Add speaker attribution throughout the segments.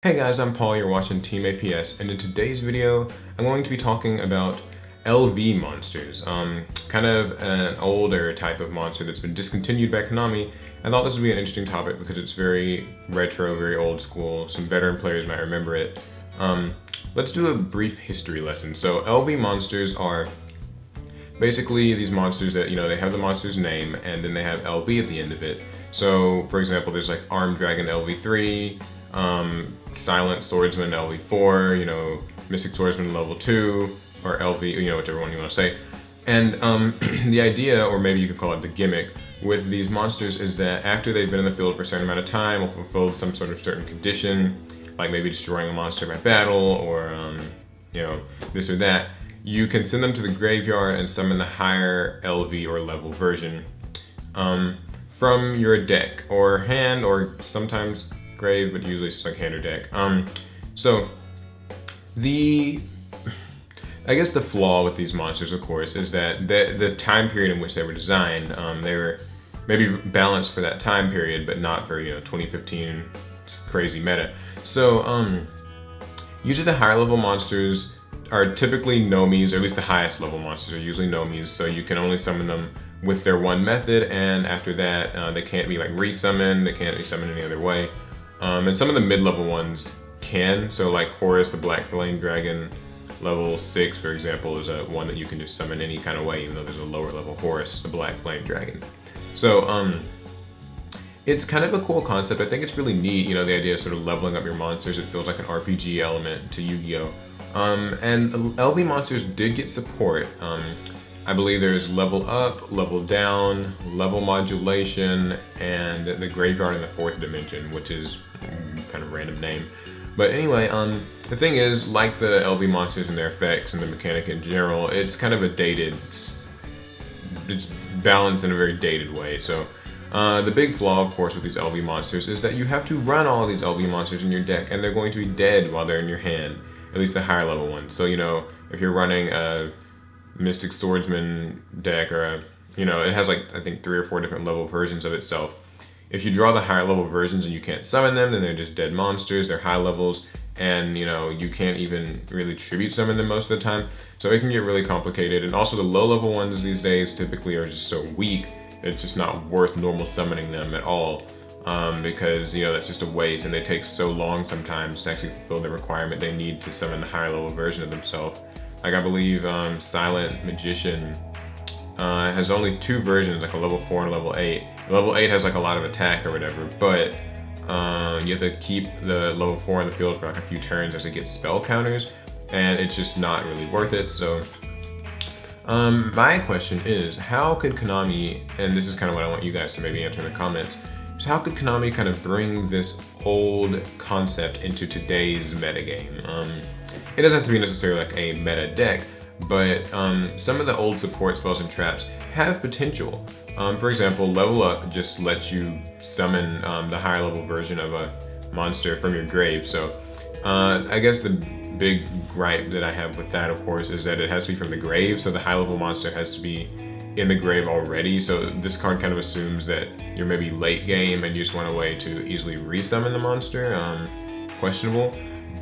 Speaker 1: Hey guys, I'm Paul, you're watching Team APS, and in today's video, I'm going to be talking about LV monsters, kind of an older type of monster that's been discontinued by Konami. I thought this would be an interesting topic because it's very retro, very old school. Some veteran players might remember it. Let's do a brief history lesson. So LV monsters are basically these monsters that, they have the monster's name and then they have LV at the end of it. So for example, there's like Armed Dragon LV3, Silent Swordsman LV4, Mystic Swordsman level 2, or LV, whichever one you want to say. And the idea, or maybe you could call it the gimmick, with these monsters is that after they've been in the field for a certain amount of time or fulfilled some sort of certain condition, like maybe destroying a monster by battle or, this or that, you can send them to the graveyard and summon the higher LV or level version from your deck or hand, or sometimes grave, but usually it's just like hand or deck. So I guess the flaw with these monsters, of course, is that the time period in which they were designed, they were maybe balanced for that time period, but not for 2015 crazy meta. So usually the higher level monsters are typically Nomis, or at least the highest level monsters are usually Nomis, so you can only summon them with their one method, and after that they can't be like resummoned, they can't be summoned any other way. And some of the mid-level ones can, so like Horus the Black Flame Dragon level 6, for example, is one that you can just summon any kind of way, even though there's a lower level Horus the Black Flame Dragon. So it's kind of a cool concept. I think it's really neat, the idea of sort of leveling up your monsters. It feels like an RPG element to Yu-Gi-Oh! And LV monsters did get support. I believe there's level up, level down, level modulation, and the graveyard in the fourth dimension, which is kind of random name. But anyway, the thing is, like the LV monsters and their effects and the mechanic in general, it's kind of a dated, it's balanced in a very dated way. So the big flaw, of course, with these LV monsters is that you have to run all of these LV monsters in your deck, and they're going to be dead while they're in your hand, at least the higher level ones. So, if you're running a Mystic Swordsman deck, or it has like, I think 3 or 4 different level versions of itself. If you draw the higher level versions and you can't summon them, then they're just dead monsters, they're high levels, and you can't even really tribute summon them most of the time. So it can get really complicated, and also the low level ones these days typically are just so weak, it's just not worth normal summoning them at all. Because that's just a waste, and they take so long sometimes to actually fulfill the requirement they need to summon the higher level version of themselves. Like I believe Silent Magician has only 2 versions, like a level 4 and a level 8. Level 8 has like a lot of attack or whatever, but you have to keep the level 4 in the field for like a few turns as it gets spell counters, and it's just not really worth it. So my question is, how could Konami, and this is kind of what I want you guys to maybe answer in the comments, is how could Konami kind of bring this old concept into today's metagame? It doesn't have to be necessarily like a meta deck, but some of the old support spells and traps have potential. For example, Level Up just lets you summon the higher level version of a monster from your grave. So I guess the big gripe that I have with that, of course, is that it has to be from the grave, so the high level monster has to be in the grave already. So this card kind of assumes that you're maybe late game and you just want a way to easily resummon the monster. Questionable.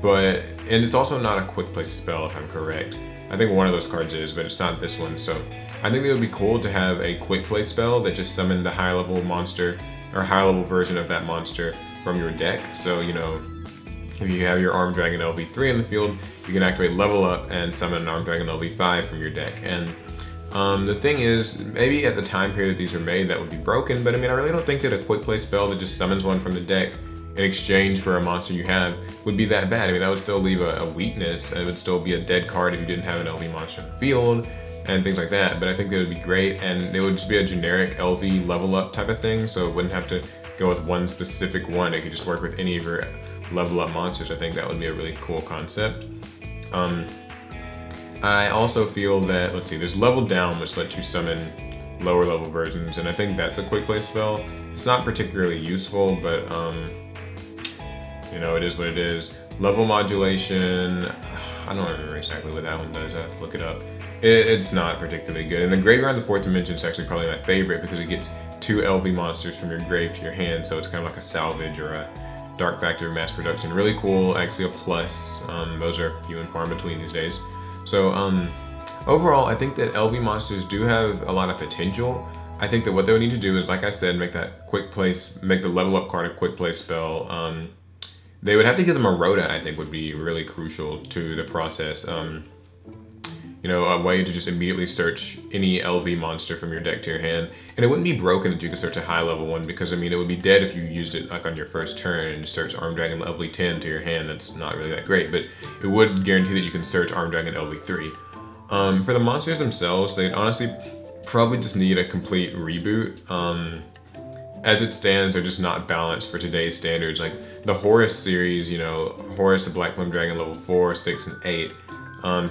Speaker 1: And it's also not a quick play spell, if I'm correct. I think one of those cards is, but it's not this one. So I think it would be cool to have a quick play spell that just summoned the high level monster, or high level version of that monster from your deck. So, if you have your Armed Dragon LV3 in the field, you can activate Level Up and summon an Armed Dragon LV5 from your deck. And the thing is, maybe at the time period these were made, that would be broken, but I really don't think that a quick play spell that just summons one from the deck in exchange for a monster you have would be that bad. That would still leave a weakness. It would still be a dead card if you didn't have an LV monster in the field and things like that. But I think that would be great, and it would just be a generic LV level up type of thing, so it wouldn't have to go with one specific one. It could just work with any of your level up monsters. I think that would be a really cool concept. I also feel that, let's see, there's Level Down, which lets you summon lower level versions, and I think that's a quick play spell. It's not particularly useful, but it is what it is. Level Modulation, I don't remember exactly what that one does, I have to look it up. It's not particularly good. And the Graveyard in the fourth dimension is actually probably my favorite because it gets 2 LV monsters from your grave to your hand, so it's kind of like a salvage or a Dark Factor mass production. Really cool, actually a plus. Those are few and far in between these days. So overall, I think that LV monsters do have a lot of potential. I think that what they would need to do is, like I said, make that quick place, make the level up card a quick play spell. They would have to give them a Rhoda, I think would be really crucial to the process. You know, a way to just immediately search any LV monster from your deck to your hand. And it wouldn't be broken that you could search a high level one, because I mean, it would be dead if you used it like on your first turn and search Armed Dragon LV 10 to your hand. That's not really that great, but it would guarantee that you can search Armed Dragon LV 3. For the monsters themselves, they'd honestly probably just need a complete reboot. As it stands, they're just not balanced for today's standards. Like the Horus series, you know, Horus the Black Flame Dragon level 4, 6, and 8.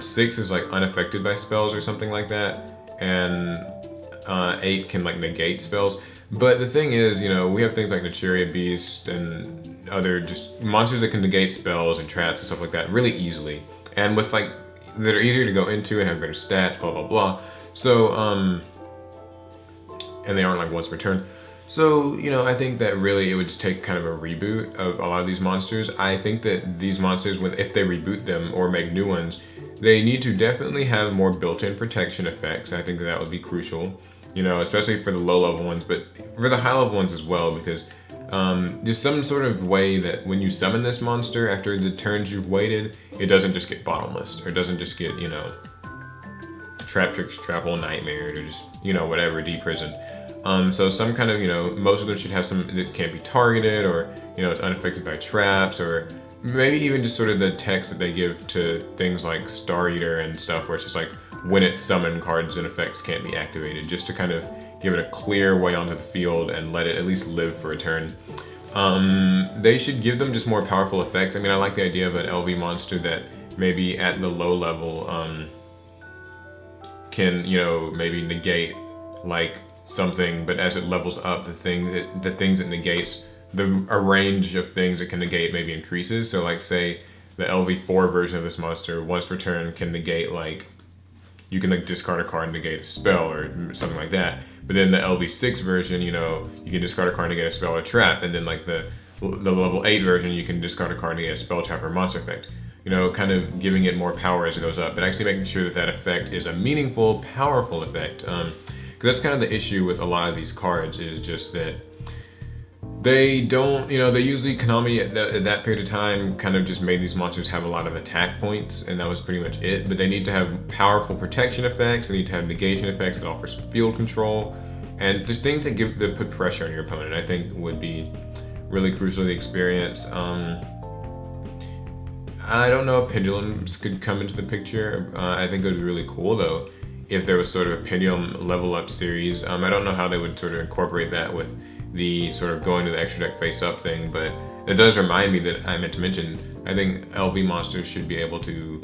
Speaker 1: 6 is like unaffected by spells or something like that, and 8 can like negate spells. But the thing is, you know, we have things like Naturia Beast and other just monsters that can negate spells and traps and stuff like that really easily, and with like that are easier to go into and have better stats, blah blah blah. So and they aren't like once per turn. So, you know, I think that really it would just take kind of a reboot of a lot of these monsters. I think that these monsters, if they reboot them or make new ones, they need to definitely have more built-in protection effects. I think that would be crucial, you know, especially for the low-level ones, but for the high-level ones as well, because there's some sort of way that when you summon this monster after the turns you've waited, it doesn't just get bottomless, or it doesn't just get, you know, Trap Tricks, Trapple, Nightmare, or just, you know, whatever, deprisoned. So some kind of, you know, most of them should have some that can't be targeted, or, you know, it's unaffected by traps, or maybe even just sort of the text that they give to things like Star Eater and stuff, where it's just like when it's summoned, cards and effects can't be activated, just to kind of give it a clear way onto the field and let it at least live for a turn. They should give them just more powerful effects. I mean, I like the idea of an LV monster that maybe at the low level can, you know, maybe negate like something, but as it levels up, the things it negates, a range of things it can negate maybe increases. So like say the LV4 version of this monster once per turn can negate, like you can like discard a card and negate a spell or something like that. But then the LV6 version, you know, you can discard a card and negate a spell or trap, and then like the level 8 version, you can discard a card and negate a spell, trap, or monster effect. You know, kind of giving it more power as it goes up, but actually making sure that that effect is a meaningful, powerful effect. Because that's kind of the issue with a lot of these cards, is just that they don't, you know, they usually, Konami at that period of time kind of just made these monsters have a lot of attack points, and that was pretty much it. But they need to have powerful protection effects, they need to have negation effects that offer some field control, and just things that put pressure on your opponent, I think would be really crucial to the experience. I don't know if pendulums could come into the picture. I think it would be really cool though if there was sort of a pendulum level up series. I don't know how they would sort of incorporate that with the sort of going to the extra deck face up thing, but it does remind me that I meant to mention, I think LV monsters should be able to,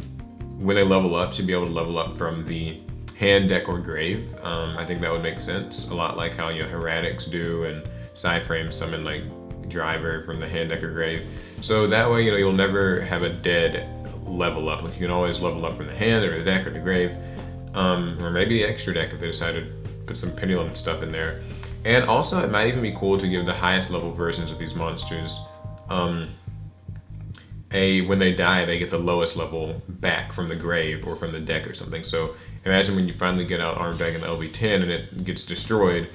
Speaker 1: when they level up, should be able to level up from the hand, deck, or grave. I think that would make sense, a lot like how, you know, Heretics do, and Psyframe summon like Driver from the hand, deck, or grave. So that way, you know, you'll never have a dead level up. Like you can always level up from the hand or the deck or the grave, or maybe the extra deck if they decided to put some pendulum stuff in there. And also it might even be cool to give the highest level versions of these monsters when they die, they get the lowest level back from the grave or from the deck or something. So imagine when you finally get out Armed Dragon LV10 and it gets destroyed,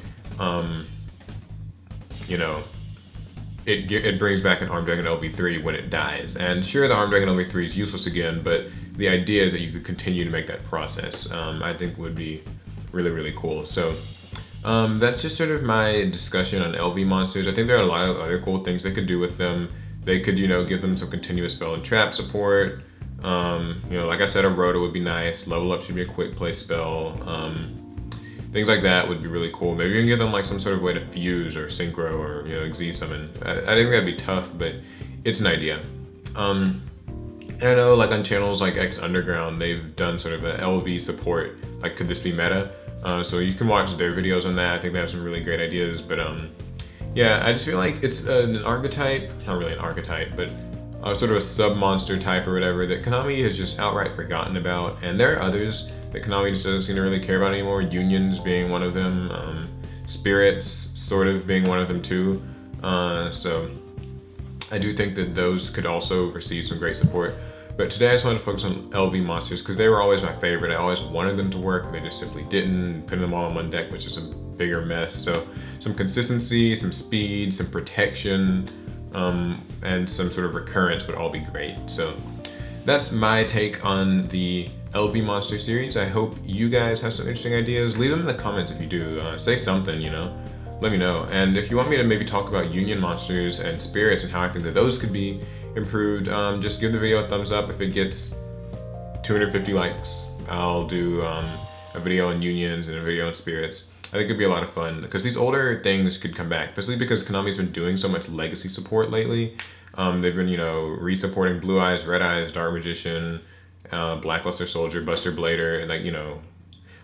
Speaker 1: you know, it brings back an Armed Dragon LV3 when it dies. And sure, the Armed Dragon LV3 is useless again, but the idea is that you could continue to make that process. I think would be really, really cool. So that's just sort of my discussion on LV monsters. I think there are a lot of other cool things they could do with them. They could, you know, give them some continuous spell and trap support. You know, like I said, a Rhoda would be nice. Level up should be a quick play spell. Things like that would be really cool. Maybe you can give them like some sort of way to fuse or synchro or, you know, Xyz summon. I think that'd be tough, but it's an idea. And I know like on channels like X Underground, they've done sort of an LV support. Like, could this be meta? So you can watch their videos on that. I think they have some really great ideas, but yeah, I just feel like it's an archetype, not really an archetype, but sort of a sub-monster type or whatever that Konami has just outright forgotten about. And there are others that Konami just doesn't seem to really care about anymore. Unions being one of them, Spirits sort of being one of them too. So I do think that those could also receive some great support. But today I just wanted to focus on LV monsters because they were always my favorite. I always wanted them to work. They just simply didn't. Putting them all on one deck was just a bigger mess. So some consistency, some speed, some protection, and some sort of recurrence would all be great. So that's my take on the LV monster series. I hope you guys have some interesting ideas. Leave them in the comments if you do. Say something, you know. Let me know. And if you want me to maybe talk about union monsters and spirits and how I think that those could be improved, just give the video a thumbs up. If it gets 250 likes, I'll do a video on unions and a video on spirits. I think it'd be a lot of fun because these older things could come back, especially because Konami's been doing so much legacy support lately. They've been, you know, re-supporting Blue Eyes, Red Eyes, Dark Magician, Blackluster Soldier, Buster Blader, and like, you know,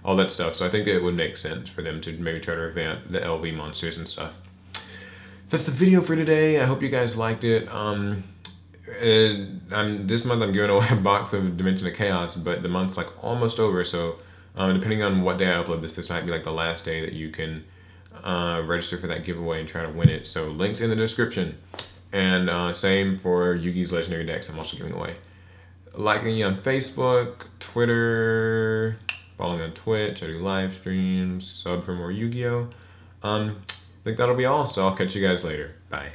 Speaker 1: all that stuff. So I think that it would make sense for them to maybe try to revamp the LV monsters and stuff. That's the video for today. I hope you guys liked it. This month I'm giving away a box of Dimension of Chaos, but the month's like almost over. So depending on what day I upload this might be like the last day that you can register for that giveaway and try to win it. So links in the description. And same for Yugi's Legendary decks I'm also giving away. Like me on Facebook, Twitter, follow me on Twitch. I do live streams, sub for more Yu-Gi-Oh! I think that'll be all, so I'll catch you guys later. Bye.